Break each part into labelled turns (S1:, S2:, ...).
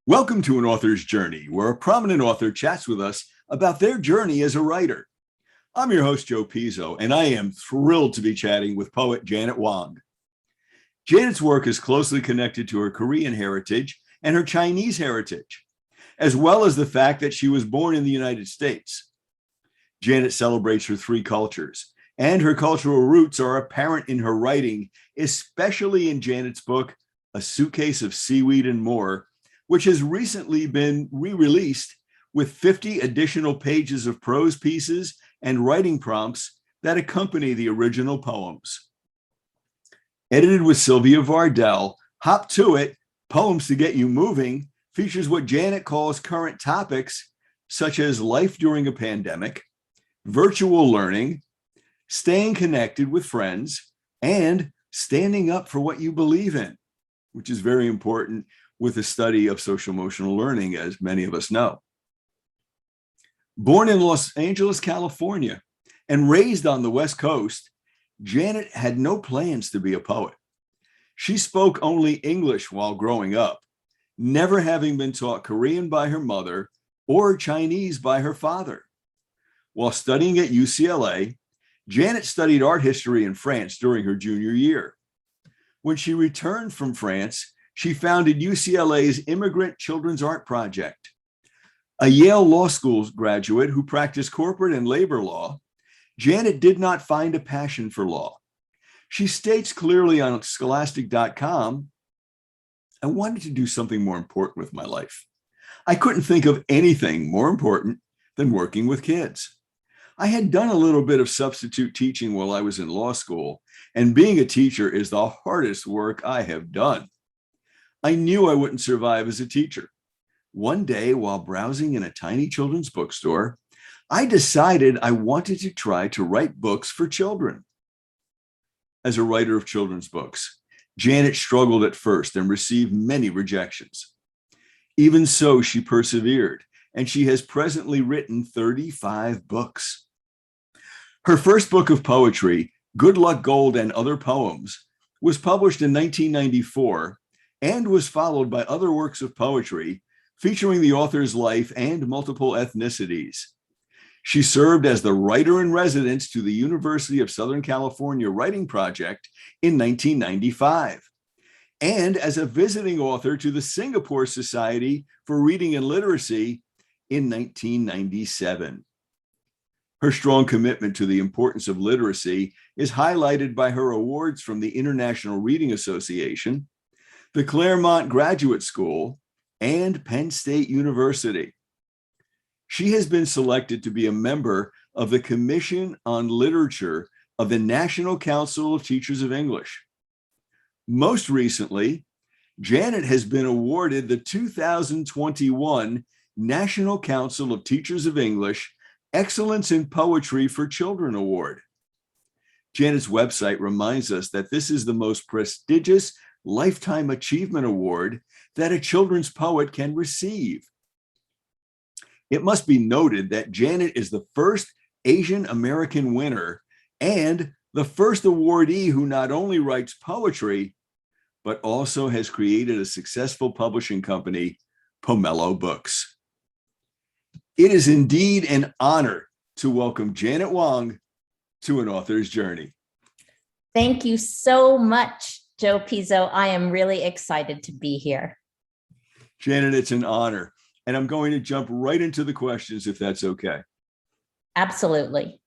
S1: Welcome to An Author's Journey, where a prominent author chats with us about their journey as a writer. I'm your host, Joe Pizzo, and I am thrilled to be chatting with poet Janet Wong. Janet's work is closely connected to her Korean heritage and her Chinese heritage, as well as the fact that she was born in the United States. Janet celebrates her three cultures, and her cultural roots are apparent in her writing, especially in Janet's book, A Suitcase of Seaweed and More, which has recently been re-released with 50 additional pages of prose pieces and writing prompts that accompany the original poems. Edited with Sylvia Vardell, Hop to It, Poems to Get You Moving features what Janet calls current topics such as life during a pandemic, virtual learning, staying connected with friends, and standing up for what you believe in, which is very important with the study of social emotional learning, as many of us know. Born in Los Angeles, California, and raised on the West Coast, Janet had no plans to be a poet. She spoke only English while growing up, never having been taught Korean by her mother or Chinese by her father. While studying at UCLA, Janet studied art history in France during her junior year. When she returned from France, she founded UCLA's Immigrant Children's Art Project. A Yale Law School graduate who practiced corporate and labor law, Janet did not find a passion for law. She states clearly on scholastic.com, I wanted to do something more important with my life. I couldn't think of anything more important than working with kids. I had done a little bit of substitute teaching while I was in law school, and being a teacher is the hardest work I have done. I knew I wouldn't survive as a teacher. One day, while browsing in a tiny children's bookstore, I decided I wanted to try to write books for children. As a writer of children's books, Janet struggled at first and received many rejections. Even so, she persevered, and she has presently written 35 books. Her first book of poetry, Good Luck Gold and Other Poems, was published in 1994 and was followed by other works of poetry featuring the author's life and multiple ethnicities. She served as the writer-in-residence to the University of Southern California Writing Project in 1995, and as a visiting author to the Singapore Society for Reading and Literacy in 1997. Her strong commitment to the importance of literacy is highlighted by her awards from the International Reading Association, the Claremont Graduate School, and Penn State University. She has been selected to be a member of the Commission on Literature of the National Council of Teachers of English. Most recently, Janet has been awarded the 2021 National Council of Teachers of English Excellence in Poetry for Children Award. Janet's website reminds us that this is the most prestigious Lifetime Achievement Award that a children's poet can receive. It must be noted that Janet is the first Asian American winner and the first awardee who not only writes poetry, but also has created a successful publishing company, Pomelo Books. It is indeed an honor to welcome Janet Wong to An Author's Journey.
S2: Thank you so much, Joe Pizzo. I am really excited to be here.
S1: Janet, it's an honor. And I'm going to jump right into the questions, if that's okay.
S2: Absolutely.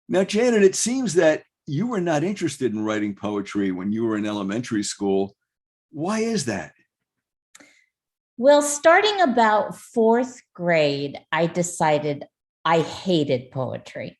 S1: Now, Janet, it seems that you were not interested in writing poetry when you were in elementary school. Why is that?
S2: Well, starting about fourth grade, I decided I hated poetry,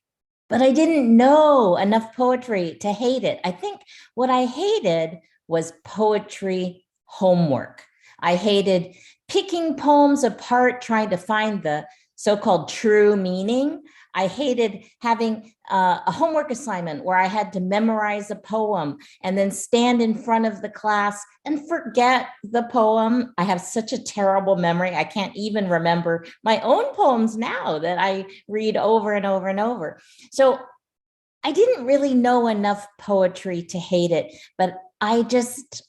S2: but I didn't know enough poetry to hate it. I think what I hated was poetry homework. I hated picking poems apart, trying to find the so-called true meaning. I hated having a homework assignment where I had to memorize a poem and then stand in front of the class and forget the poem. I have such a terrible memory. I can't even remember my own poems now that I read over and over and over. So I didn't really know enough poetry to hate it, but I just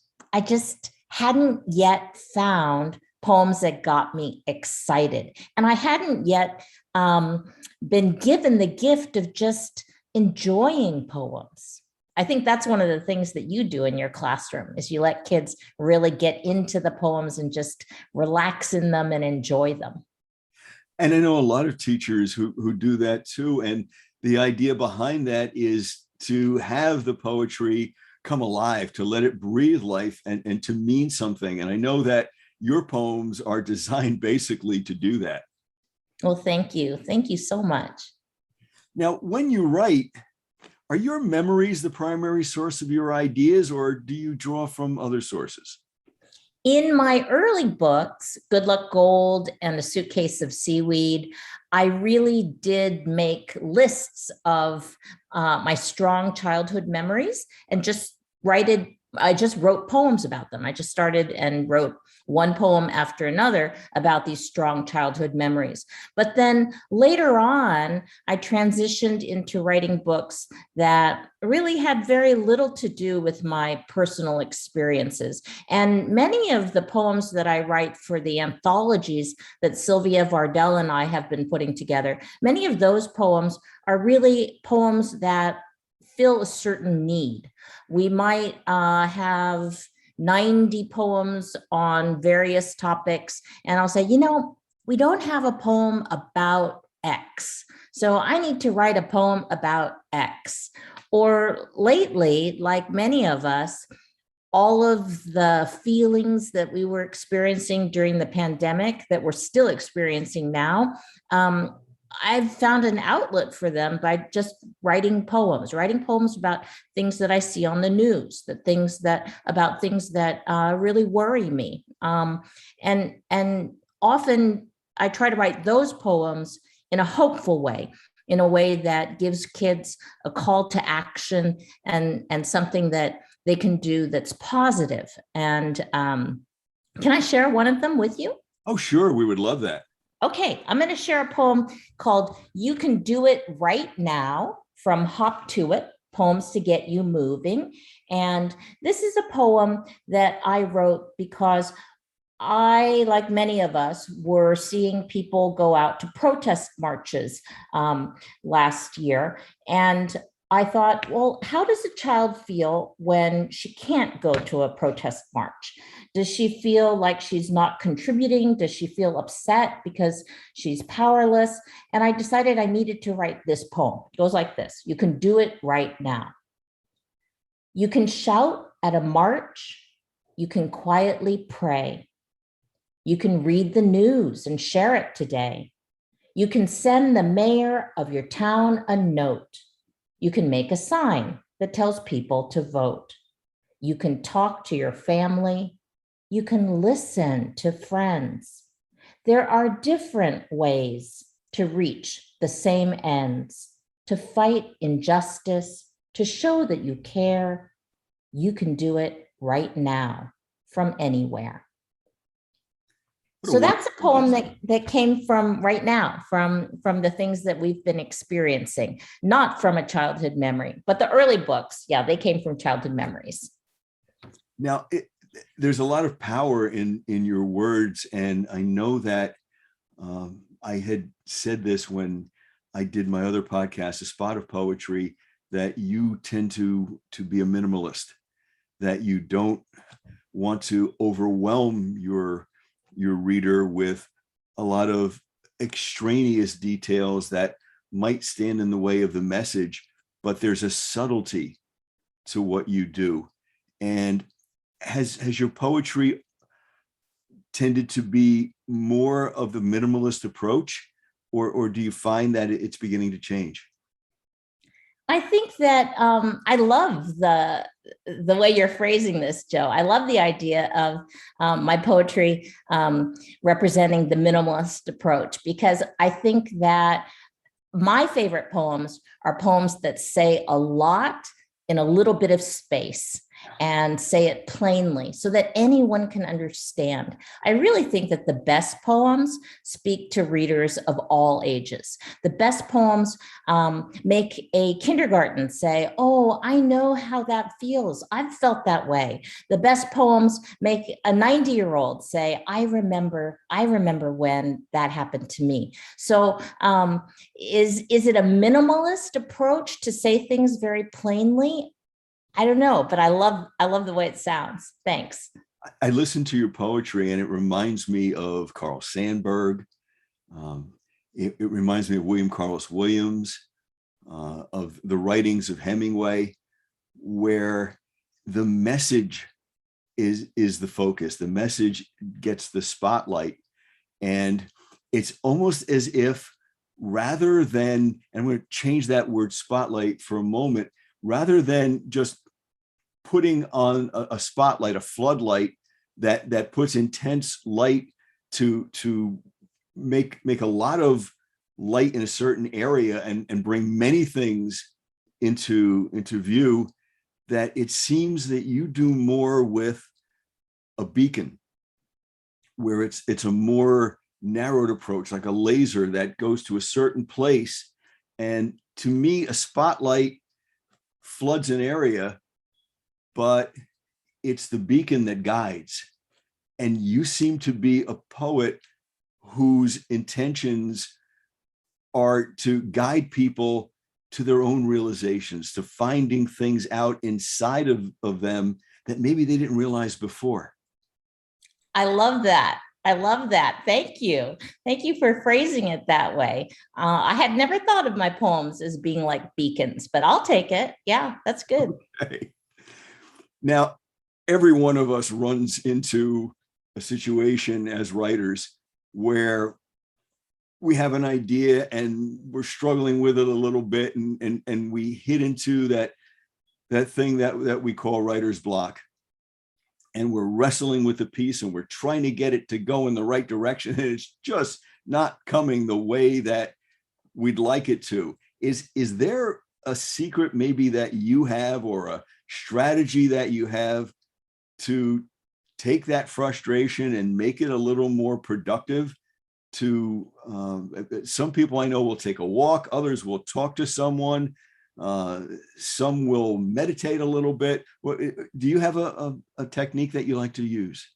S2: hadn't yet found poems that got me excited. And I hadn't yet been given the gift of just enjoying poems. I think that's one of the things that you do in your classroom is you let kids really get into the poems and just relax in them and enjoy them.
S1: And I know a lot of teachers who do that too. And the idea behind that is to have the poetry come alive, to let it breathe life and to mean something. And I know that your poems are designed basically to do that.
S2: Well, thank you. Thank you so much.
S1: Now, when you write, are your memories the primary source of your ideas, or do you draw from other sources?
S2: In my early books, Good Luck Gold and A Suitcase of Seaweed, I really did make lists of my strong childhood memories and I just wrote poems about them. I just started and wrote one poem after another about these strong childhood memories. But then later on, I transitioned into writing books that really had very little to do with my personal experiences. And many of the poems that I write for the anthologies that Sylvia Vardell and I have been putting together, many of those poems are really poems that fill a certain need. We might have 90 poems on various topics, and I'll say, we don't have a poem about X, so I need to write a poem about X. Or lately, like many of us, all of the feelings that we were experiencing during the pandemic that we're still experiencing now, I've found an outlet for them by just writing poems about things that I see on the news, about things that really worry me. And often I try to write those poems in a hopeful way, in a way that gives kids a call to action and something that they can do that's positive. And can I share one of them with you?
S1: Oh, sure. We would love that.
S2: Okay, I'm going to share a poem called You Can Do It Right Now from Hop to It, Poems to Get You Moving. And this is a poem that I wrote because I, like many of us, were seeing people go out to protest marches last year. And I thought, well, how does a child feel when she can't go to a protest march? Does she feel like she's not contributing? Does she feel upset because she's powerless? And I decided I needed to write this poem. It goes like this: You can do it right now. You can shout at a march. You can quietly pray. You can read the news and share it today. You can send the mayor of your town a note. You can make a sign that tells people to vote. You can talk to your family. You can listen to friends. There are different ways to reach the same ends, to fight injustice, to show that you care. You can do it right now from anywhere. So that's a poem that came from right now, from the things that we've been experiencing, not from a childhood memory. But the early books, yeah, they came from childhood memories.
S1: Now, there's a lot of power in your words. And I know that I had said this when I did my other podcast, A Spot of Poetry, that you tend to be a minimalist, that you don't want to overwhelm your reader with a lot of extraneous details that might stand in the way of the message, but there's a subtlety to what you do. And has your poetry tended to be more of the minimalist approach, or do you find that it's beginning to change?
S2: I think that I love the way you're phrasing this, Joe. I love the idea of my poetry representing the minimalist approach, because I think that my favorite poems are poems that say a lot in a little bit of space. and say it plainly so that anyone can understand. I really think that the best poems speak to readers of all ages. The best poems make a kindergarten say, oh, I know how that feels. I've felt that way. The best poems make a 90-year-old say, I remember when that happened to me. So is it a minimalist approach to say things very plainly? I don't know, but I love the way it sounds. Thanks.
S1: I listen to your poetry and it reminds me of Carl Sandburg. It reminds me of William Carlos Williams, of the writings of Hemingway, where the message is the focus. The message gets the spotlight. And it's almost as if rather than, and I'm going to change that word spotlight for a moment, rather than just putting on a spotlight, a floodlight that puts intense light to make a lot of light in a certain area and bring many things into view, that it seems that you do more with a beacon, where it's a more narrowed approach, like a laser that goes to a certain place. And to me, a spotlight floods an area, but it's the beacon that guides. And you seem to be a poet whose intentions are to guide people to their own realizations, to finding things out inside of them that maybe they didn't realize before.
S2: I love that. I love that. Thank you. Thank you for phrasing it that way. I had never thought of my poems as being like beacons, but I'll take it. Yeah, that's good.
S1: Okay. Now, every one of us runs into a situation as writers where we have an idea and we're struggling with it a little bit, and we hit into that thing that we call writer's block. And we're wrestling with the piece and we're trying to get it to go in the right direction. And it's just not coming the way that we'd like it to. Is there a secret maybe that you have, or a strategy that you have to take that frustration and make it a little more productive? To some people I know will take a walk, others will talk to someone, some will meditate a little bit. Do you have a technique that you like to use?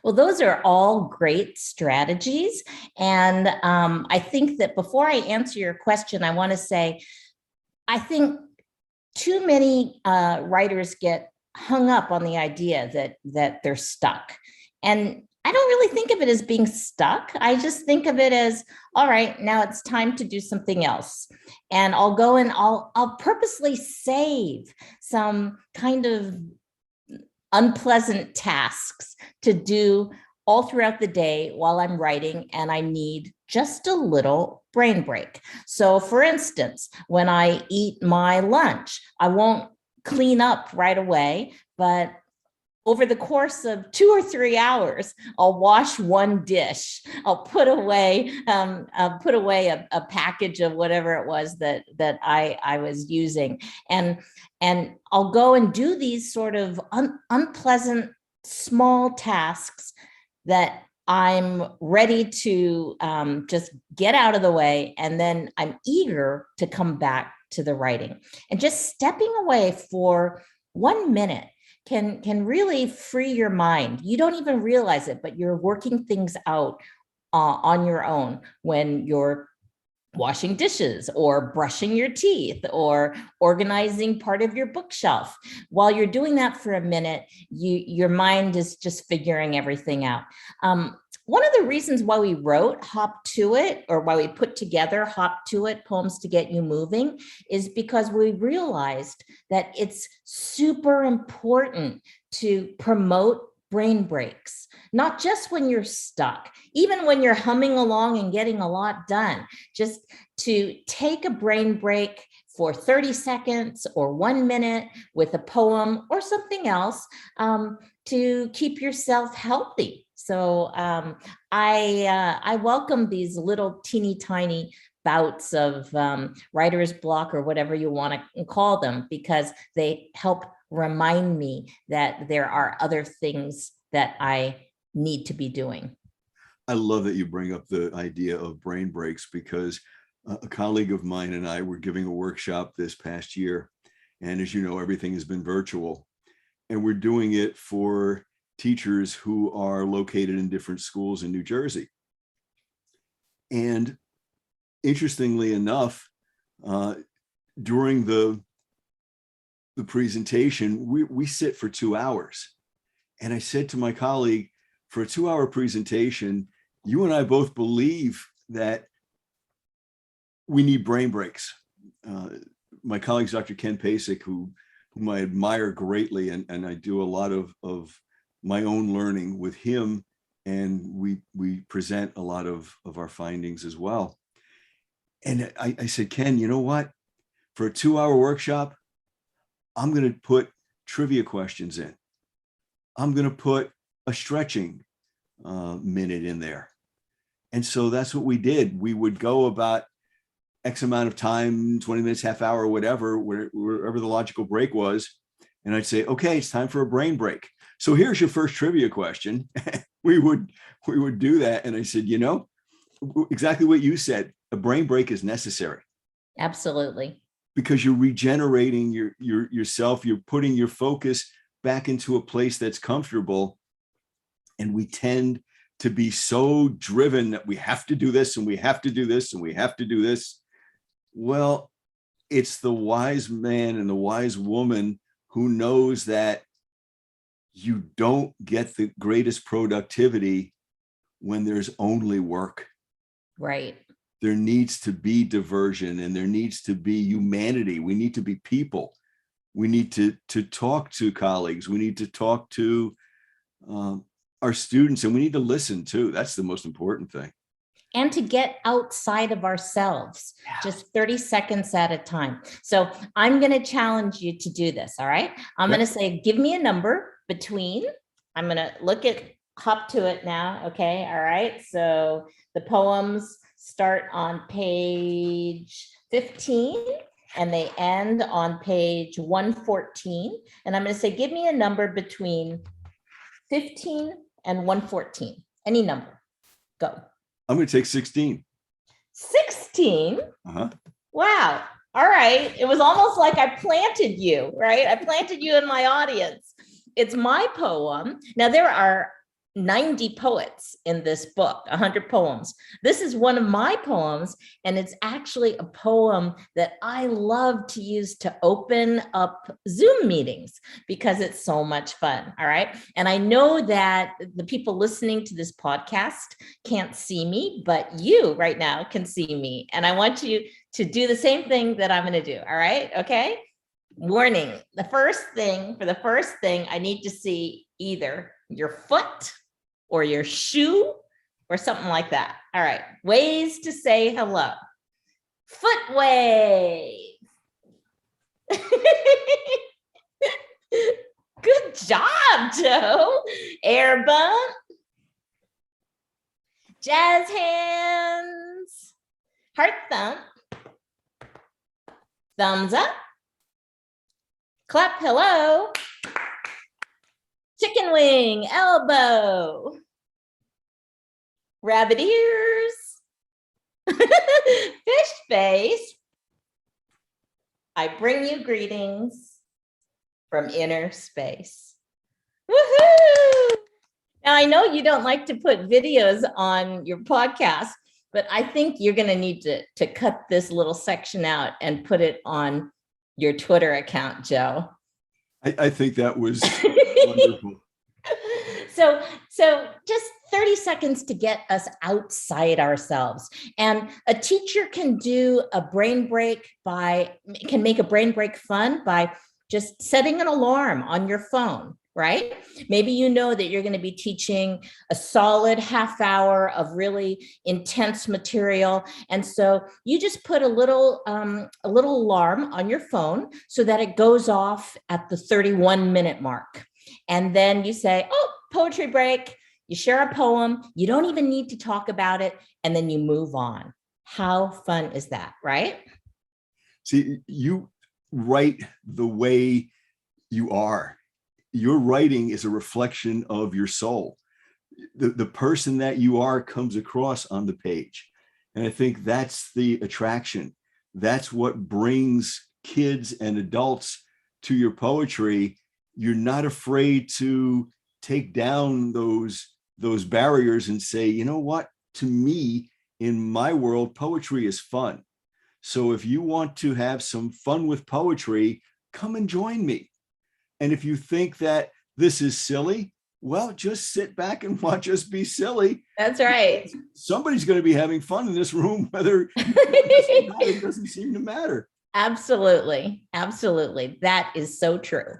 S2: Well, those are all great strategies. And I think that before I answer your question, I want to say, I think too many writers get hung up on the idea that they're stuck. And I don't really think of it as being stuck. I just think of it as, all right, now it's time to do something else. And I'll go and I'll purposely save some kind of unpleasant tasks to do all throughout the day while I'm writing, and I need just a little brain break. So for instance, when I eat my lunch, I won't clean up right away, but over the course of 2 or 3 hours, I'll wash one dish. I'll put away a package of whatever it was that I was using, and I'll go and do these sort of unpleasant small tasks that I'm ready to just get out of the way, and then I'm eager to come back to the writing. And just stepping away for 1 minute can really free your mind. You don't even realize it, but you're working things out on your own when you're washing dishes or brushing your teeth or organizing part of your bookshelf. While you're doing that for a minute, your mind is just figuring everything out. One of the reasons why we wrote Hop to It, or why we put together Hop to It, Poems to Get You Moving, is because we realized that it's super important to promote brain breaks, not just when you're stuck, even when you're humming along and getting a lot done, just to take a brain break for 30 seconds or 1 minute with a poem or something else to keep yourself healthy. So I welcome these little teeny tiny bouts of writer's block, or whatever you want to call them, because they help remind me that there are other things that I need to be doing.
S1: I love that you bring up the idea of brain breaks, because a colleague of mine and I were giving a workshop this past year. And as you know, everything has been virtual. And we're doing it for teachers who are located in different schools in New Jersey. And interestingly enough, during the presentation, we sit for 2 hours. And I said to my colleague, for a 2-hour presentation, you and I both believe that we need brain breaks. My colleague, Dr. Ken Pasek, whom I admire greatly, and I do a lot of my own learning with him, and we present a lot of our findings as well. And I said, Ken, you know what? For a 2-hour workshop, I'm going to put trivia questions in. I'm going to put a stretching minute in there. And so that's what we did. We would go about X amount of time, 20 minutes, half hour, whatever, wherever the logical break was. And I'd say, okay, it's time for a brain break. So here's your first trivia question. we would do that. And I said, you know, exactly what you said, a brain break is necessary.
S2: Absolutely.
S1: Because you're regenerating yourself, you're putting your focus back into a place that's comfortable. And we tend to be so driven that we have to do this and we have to do this and we have to do this. Well, it's the wise man and the wise woman who knows that you don't get the greatest productivity when there's only work.
S2: Right.
S1: There needs to be diversion and there needs to be humanity. We need to be people. We need to talk to colleagues. We need to talk to our students, and we need to listen too. That's the most important thing.
S2: And to get outside of ourselves, just 30 seconds at a time. So I'm going to challenge you to do this. All right. I'm going to say, give me a number between, I'm going to hop to it now. Okay. All right. So the poems start on page 15 and they end on page 114. And I'm going to say, give me a number between 15 and 114, any number. Go.
S1: I'm going to take 16.
S2: 16? Wow. All right. It was almost like I planted you, right? I planted you in my audience. It's my poem. Now, there are 90 poets in this book, 100 poems. This is one of my poems, and it's actually a poem that I love to use to open up Zoom meetings because it's so much fun. All right. And I know that the people listening to this podcast can't see me, but you right now can see me. And I want you to do the same thing that I'm going to do. All right. Okay. Warning. The first thing, I need to see either your foot or your shoe or something like that. All right. Ways to say hello. Foot wave. Good job, Joe. Air bump. Jazz hands. Heart thump. Thumbs up. Clap hello. Chicken wing, elbow. Rabbit ears. Fish face. I bring you greetings from inner space. Woohoo! Now, I know you don't like to put videos on your podcast, but I think you're going to need to cut this little section out and put it on your Twitter account, Joe.
S1: I think that was wonderful.
S2: So just 30 seconds to get us outside ourselves. And a teacher can do a brain break can make a brain break fun by just setting an alarm on your phone, right? Maybe you know that you're going to be teaching a solid half hour of really intense material. And so you just put a little alarm on your phone so that it goes off at the 31-minute mark. And then you say, oh, poetry break. You share a poem. You don't even need to talk about it. And then you move on. How fun is that, right?
S1: See, you write the way You are. Your writing is a reflection of your soul. The person that you are comes across on the page. And I think that's the attraction. That's what brings kids and adults to your poetry. You're not afraid to take down those barriers and say, you know what, to me, in my world, poetry is fun. So if you want to have some fun with poetry, come and join me. And if you think that this is silly, well, just sit back and watch us be silly.
S2: That's right.
S1: Somebody's going to be having fun in this room, whether it doesn't seem to matter.
S2: Absolutely. Absolutely. That is so true.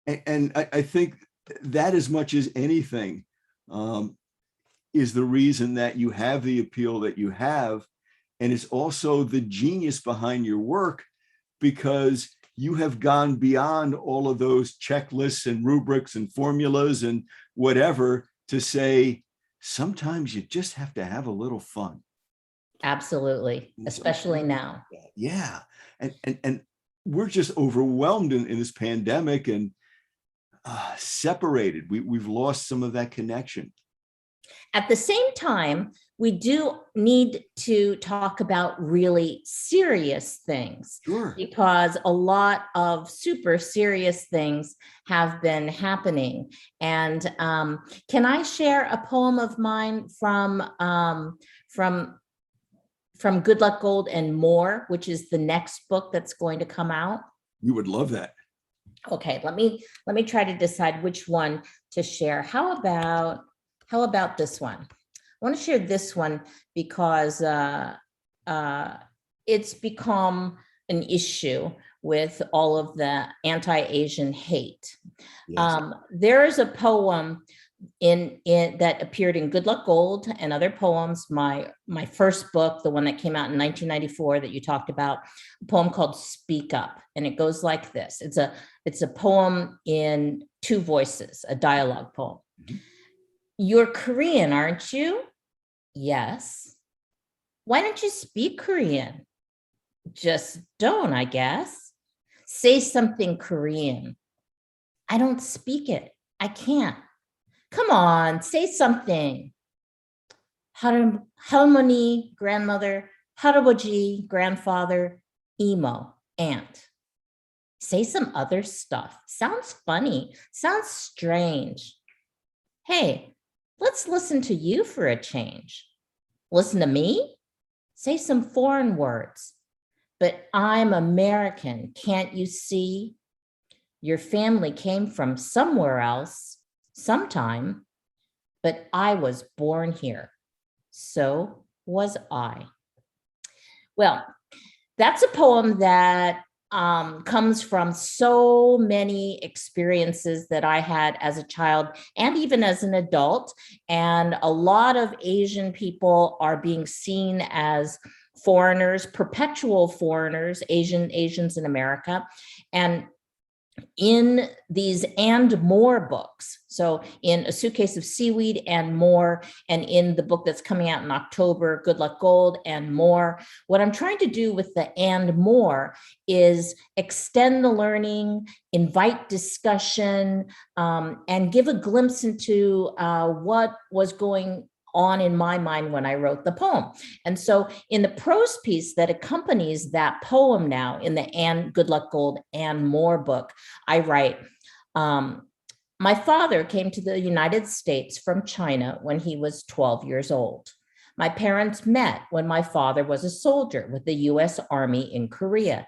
S1: And I think that, as much as anything, is the reason that you have the appeal that you have. And it's also the genius behind your work, because you have gone beyond all of those checklists and rubrics and formulas and whatever to say, sometimes you just have to have a little fun.
S2: Absolutely. Especially now.
S1: Yeah. And we're just overwhelmed in this pandemic and separated. We've lost some of that connection.
S2: At the same time, we do need to talk about really serious things.
S1: Sure.
S2: Because a lot of super serious things have been happening. And can I share a poem of mine from Good Luck Gold and More, which is the next book that's going to come out?
S1: You would love that.
S2: Okay, let me try to decide which one to share. How about this one? I want to share this one because it's become an issue with all of the anti-Asian hate.
S1: Yes.
S2: There is a poem in that appeared in Good Luck Gold and other poems. My first book, the one that came out in 1994 that you talked about, a poem called Speak Up, and it goes like this. It's a poem in two voices, a dialogue poem. Mm-hmm. You're Korean, aren't you? Yes. Why don't you speak Korean? Just don't, I guess. Say something Korean. I don't speak it. I can't. Come on, say something. Harmony, grandmother. Haraboji, grandfather. Emo, aunt. Say some other stuff. Sounds funny. Sounds strange. Hey, let's listen to you for a change. Listen to me? Say some foreign words. But I'm American, can't you see? Your family came from somewhere else, sometime, but I was born here. So was I. Well, that's a poem that comes from so many experiences that I had as a child and even as an adult. And a lot of Asian people are being seen as foreigners, perpetual foreigners, Asians in America. And in these and more books, so in A Suitcase of Seaweed and More, and in the book that's coming out in October, Good Luck Gold and More, what I'm trying to do with the and more is extend the learning, invite discussion, and give a glimpse into what was going on in my mind when I wrote the poem. And so in the prose piece that accompanies that poem now in the And Good Luck Gold and More book, I write, my father came to the United States from China when he was 12 years old. My parents met when my father was a soldier with the US Army in Korea.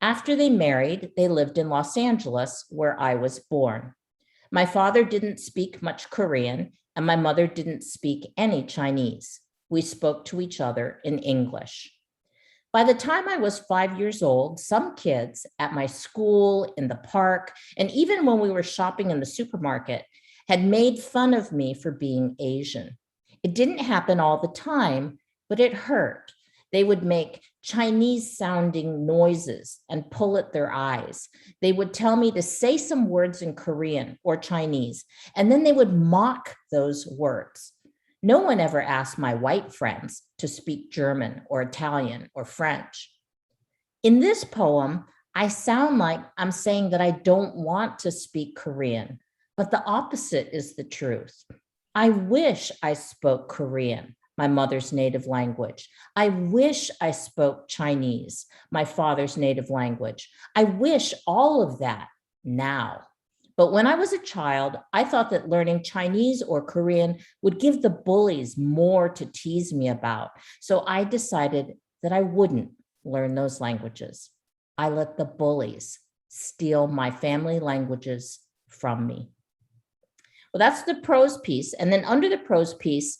S2: After they married, they lived in Los Angeles, where I was born. My father didn't speak much Korean, and my mother didn't speak any Chinese. We spoke to each other in English. By the time I was 5 years old, some kids at my school, in the park, and even when we were shopping in the supermarket, had made fun of me for being Asian. It didn't happen all the time, but it hurt. They would make Chinese sounding noises and pull at their eyes. They would tell me to say some words in Korean or Chinese, and then they would mock those words. No one ever asked my white friends to speak German or Italian or French. In this poem, I sound like I'm saying that I don't want to speak Korean, but the opposite is the truth. I wish I spoke Korean, my mother's native language. I wish I spoke Chinese, my father's native language. I wish all of that now. But when I was a child, I thought that learning Chinese or Korean would give the bullies more to tease me about. So I decided that I wouldn't learn those languages. I let the bullies steal my family languages from me. Well, that's the prose piece. And then under the prose piece,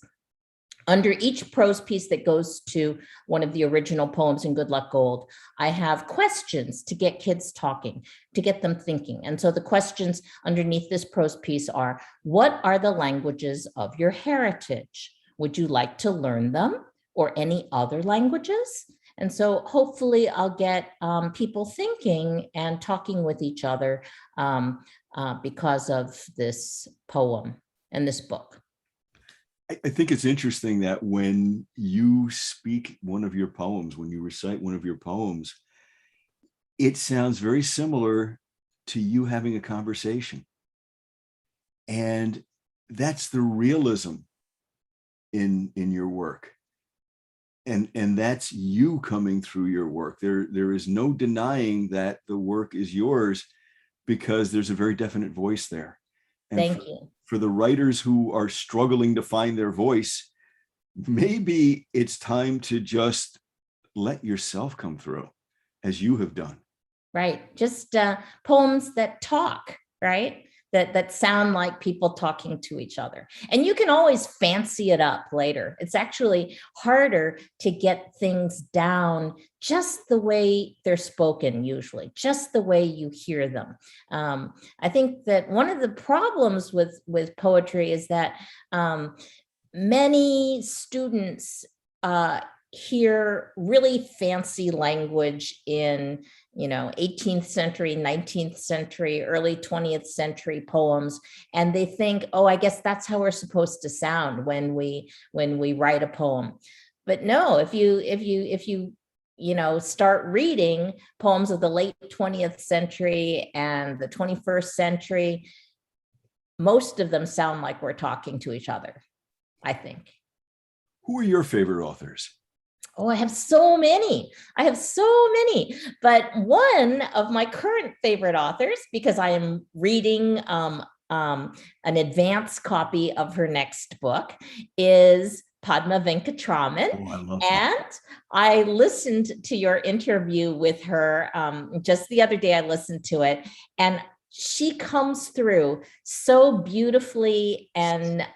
S2: under each prose piece that goes to one of the original poems in Good Luck Gold, I have questions to get kids talking, to get them thinking. And so the questions underneath this prose piece are, what are the languages of your heritage? Would you like to learn them or any other languages? And so hopefully I'll get people thinking and talking with each other because of this poem and this book.
S1: I think it's interesting that when you speak one of your poems, when you recite one of your poems, it sounds very similar to you having a conversation. And that's the realism in your work. And that's you coming through your work. There is no denying that the work is yours because there's a very definite voice there. And
S2: Thank you.
S1: For the writers who are struggling to find their voice, maybe it's time to just let yourself come through as you have done.
S2: Right. Just poems that talk, right? That sound like people talking to each other. And you can always fancy it up later. It's actually harder to get things down just the way they're spoken, usually, just the way you hear them. I think that one of the problems with poetry is that many students hear really fancy language in 18th century, 19th century, early 20th century poems, and they think, oh, I guess that's how we're supposed to sound when we write a poem. But no, if you start reading poems of the late 20th century and the 21st century, most of them sound like we're talking to each other, I think.
S1: Who are your favorite authors?
S2: Oh, I have so many. But one of my current favorite authors, because I am reading an advanced copy of her next book, is Padma Venkatraman.
S1: Oh, I love
S2: And I listened to your interview with her just the other day. I listened to it, and she comes through so beautifully and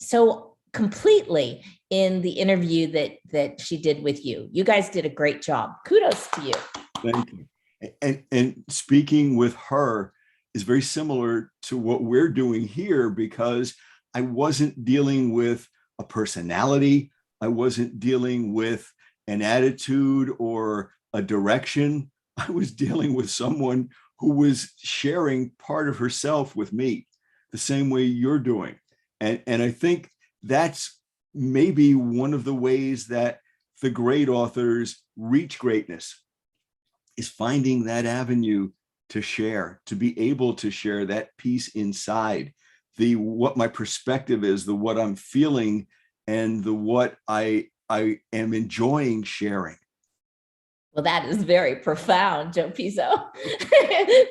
S2: so completely in the interview that she did with you. You guys did a great job. Kudos to you.
S1: Thank you. And speaking with her is very similar to what we're doing here, because I wasn't dealing with a personality. I wasn't dealing with an attitude or a direction. I was dealing with someone who was sharing part of herself with me, the same way you're doing. And I think that's maybe one of the ways that the great authors reach greatness, is finding that avenue to share, to be able to share that piece inside, the what my perspective is, the what I'm feeling, and the what I am enjoying sharing.
S2: Well, that is very profound, Joe Pizzo.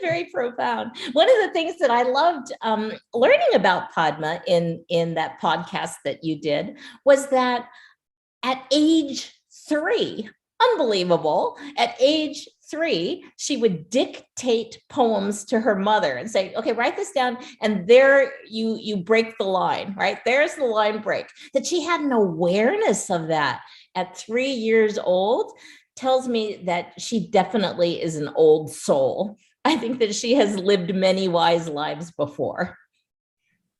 S2: Very profound. One of the things that I loved learning about Padma in that podcast that you did was that at age 3, unbelievable, at age 3, she would dictate poems to her mother and say, okay, write this down. And there you break the line, right? There's the line break. That she had an awareness of that at 3 years old tells me that she definitely is an old soul. I think that she has lived many wise lives before.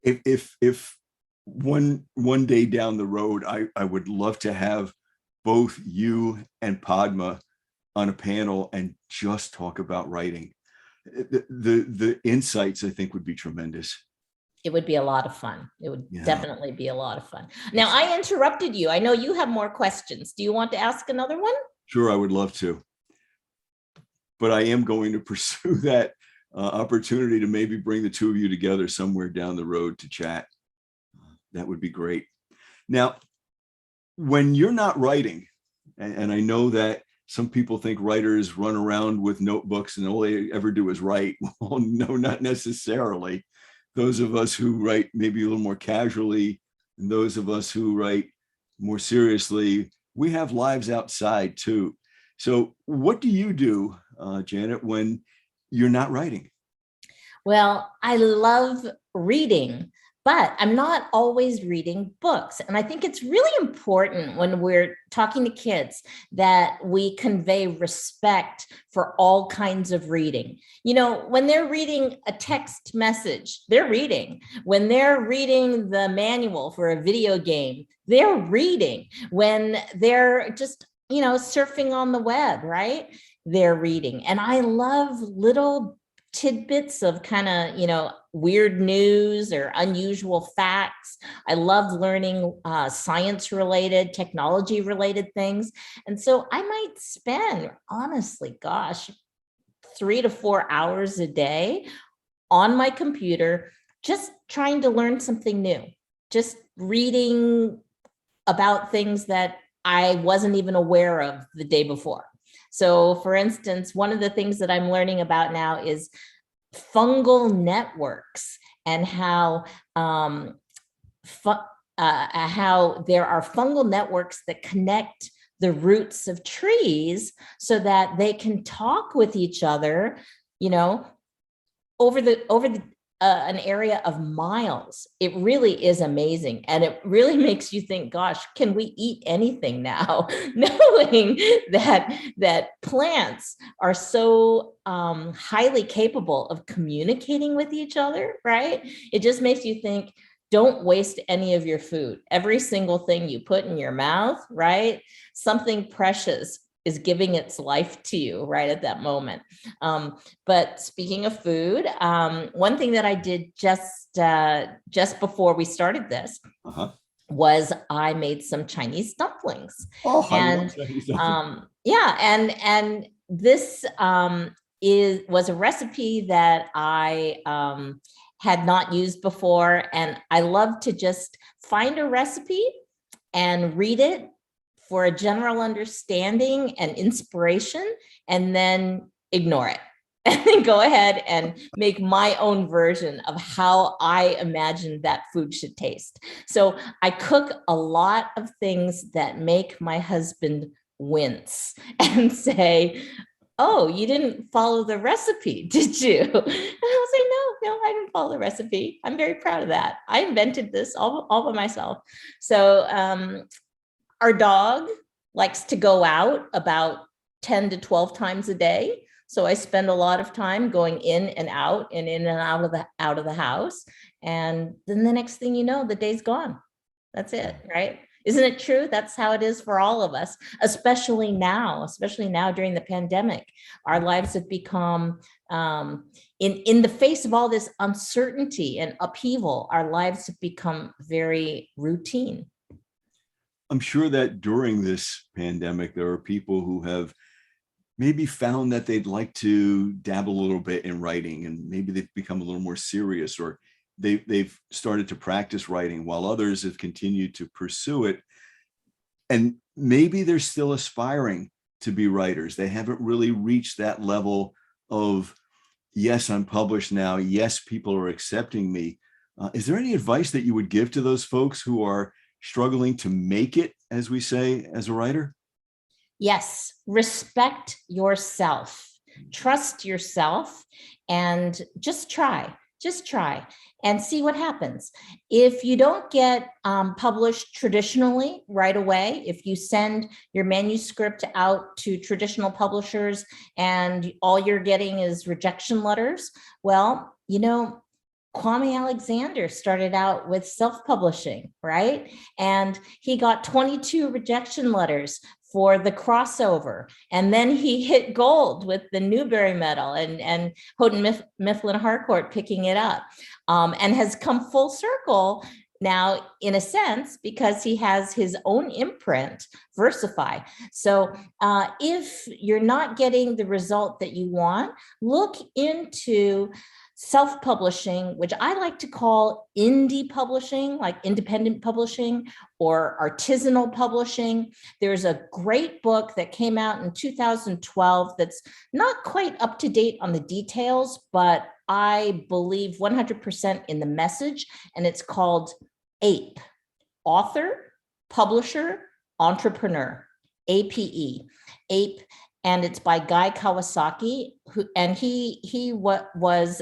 S1: If one day down the road, I would love to have both you and Padma on a panel and just talk about writing. The insights, I think, would be tremendous.
S2: It would be a lot of fun. It would definitely be a lot of fun. Now, I interrupted you. I know you have more questions. Do you want to ask another one?
S1: Sure, I would love to. but I am going to pursue that opportunity to maybe bring the two of you together somewhere down the road to chat. That would be great. Now, when you're not writing, and I know that some people think writers run around with notebooks and all they ever do is write. Well, no, not necessarily. Those of us who write maybe a little more casually, and those of us who write more seriously, we have lives outside too. So what do you do, Janet, when you're not writing?
S2: Well, I love reading, but I'm not always reading books. And I think it's really important when we're talking to kids that we convey respect for all kinds of reading. You know, when they're reading a text message, they're reading. When they're reading the manual for a video game, they're reading. When they're just, you know, surfing on the web, right? They're reading. And I love little tidbits of kind of, you know, weird news or unusual facts. I love learning science related, technology related things. And so I might spend, honestly, gosh, 3 to 4 hours a day on my computer, just trying to learn something new, just reading about things that I wasn't even aware of the day before. So for instance, one of the things that I'm learning about now is fungal networks and how there are fungal networks that connect the roots of trees so that they can talk with each other, you know, over an area of miles. It really is amazing. And it really makes you think, gosh, can we eat anything now? Knowing that plants are so highly capable of communicating with each other, right? It just makes you think, don't waste any of your food. Every single thing you put in your mouth, right? Something precious is giving its life to you right at that moment. But speaking of food, one thing that I did just before we started this was I made some Chinese dumplings.
S1: Oh,
S2: and
S1: I love Chinese dumplings.
S2: Yeah, and this was a recipe that I had not used before, and I love to just find a recipe and read it for a general understanding and inspiration, and then ignore it and then go ahead and make my own version of how I imagine that food should taste. So I cook a lot of things that make my husband wince and say, oh, you didn't follow the recipe, did you? And I was like, no, I didn't follow the recipe. I'm very proud of that. I invented this all by myself. So our dog likes to go out about 10 to 12 times a day. So I spend a lot of time going in and out of the house. And then the next thing you know, the day's gone. That's it, right? Isn't it true? That's how it is for all of us, especially now during the pandemic. Our lives have become, in the face of all this uncertainty and upheaval, our lives have become very routine.
S1: I'm sure that during this pandemic, there are people who have maybe found that they'd like to dabble a little bit in writing, and maybe they've become a little more serious, or they've started to practice writing, while others have continued to pursue it. And maybe they're still aspiring to be writers. They haven't really reached that level of, yes, I'm published now. Yes, people are accepting me. Is there any advice that you would give to those folks who are struggling to make it, as we say, as a writer?
S2: Yes, respect yourself, trust yourself, and just try and see what happens. If you don't get published traditionally right away, if you send your manuscript out to traditional publishers and all you're getting is rejection letters, well, you know, Kwame Alexander started out with self-publishing, right? And he got 22 rejection letters for the crossover. And then he hit gold with the Newbery Medal and Houghton Mifflin Harcourt picking it up, and has come full circle Now, in a sense, because he has his own imprint, Versify. So if you're not getting the result that you want, look into self-publishing, which I like to call indie publishing, like independent publishing or artisanal publishing. There's a great book that came out in 2012 that's not quite up to date on the details, but I believe 100% in the message, and it's called APE, Author, Publisher, Entrepreneur, APE, APE, and it's by Guy Kawasaki, he was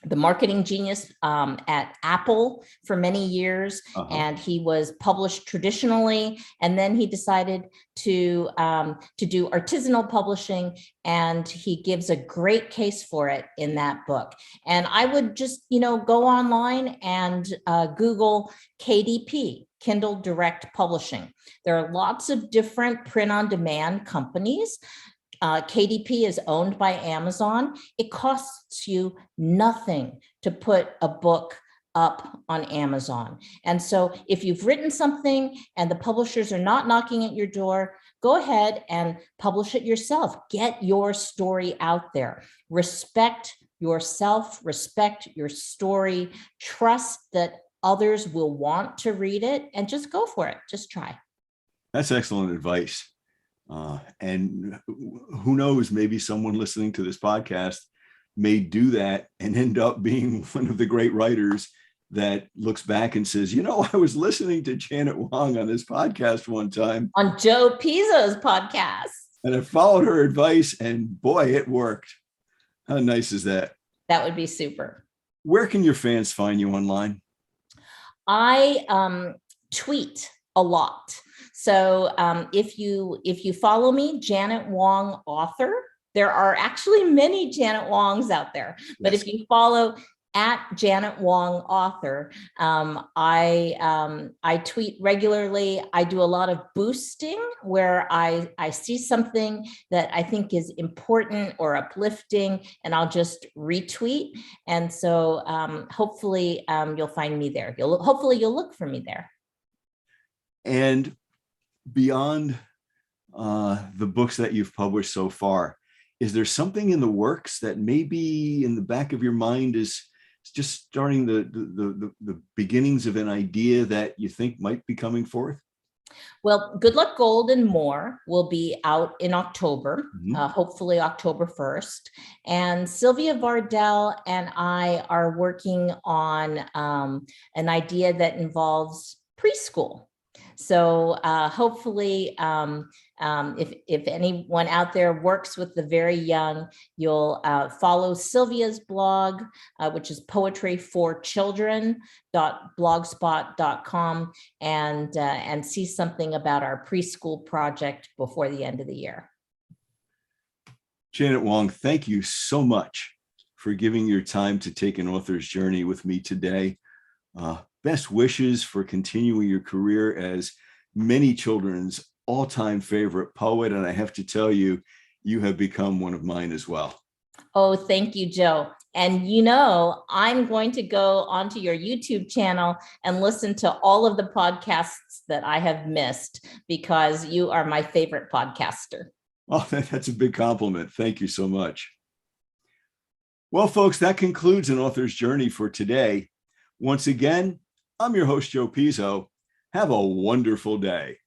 S2: the marketing genius at Apple for many years, and he was published traditionally, and then he decided to do artisanal publishing, and he gives a great case for it in that book. And I would just go online and Google KDP, Kindle Direct Publishing. There are lots of different print-on-demand companies. KDP is owned by Amazon. It costs you nothing to put a book up on Amazon. And so if you've written something and the publishers are not knocking at your door, go ahead and publish it yourself. Get your story out there. Respect yourself, respect your story, trust that others will want to read it, and just go for it. Just try.
S1: That's excellent advice. And who knows, maybe someone listening to this podcast may do that and end up being one of the great writers that looks back and says, I was listening to Janet Wong on this podcast one time.
S2: On Joe Pizzo's podcast.
S1: And I followed her advice, and boy, it worked. How nice is that? That
S2: would be super.
S1: Where can your fans find you online?
S2: I tweet a lot. So if you follow me, Janet Wong author, there are actually many Janet Wongs out there. But if you follow at Janet Wong author, I tweet regularly. I do a lot of boosting where I see something that I think is important or uplifting, and I'll just retweet. And so hopefully you'll find me there. Hopefully you'll look for me there.
S1: And beyond the books that you've published so far, is there something in the works that maybe in the back of your mind is just starting the beginnings of an idea that you think might be coming forth?
S2: Well, Good Luck Gold and More will be out in October, hopefully October 1st. And Sylvia Vardell and I are working on an idea that involves preschool. So hopefully, if anyone out there works with the very young, you'll follow Sylvia's blog, which is poetryforchildren.blogspot.com, and see something about our preschool project before the end of the year.
S1: Janet Wong, thank you so much for giving your time to take an author's journey with me today. Best wishes for continuing your career as many children's all-time favorite poet. And I have to tell you, you have become one of mine as well.
S2: Oh, thank you, Joe. And I'm going to go onto your YouTube channel and listen to all of the podcasts that I have missed, because you are my favorite podcaster.
S1: Oh, that's a big compliment. Thank you so much. Well, folks, that concludes an author's journey for today. Once again, I'm your host, Joe Pizzo. Have a wonderful day.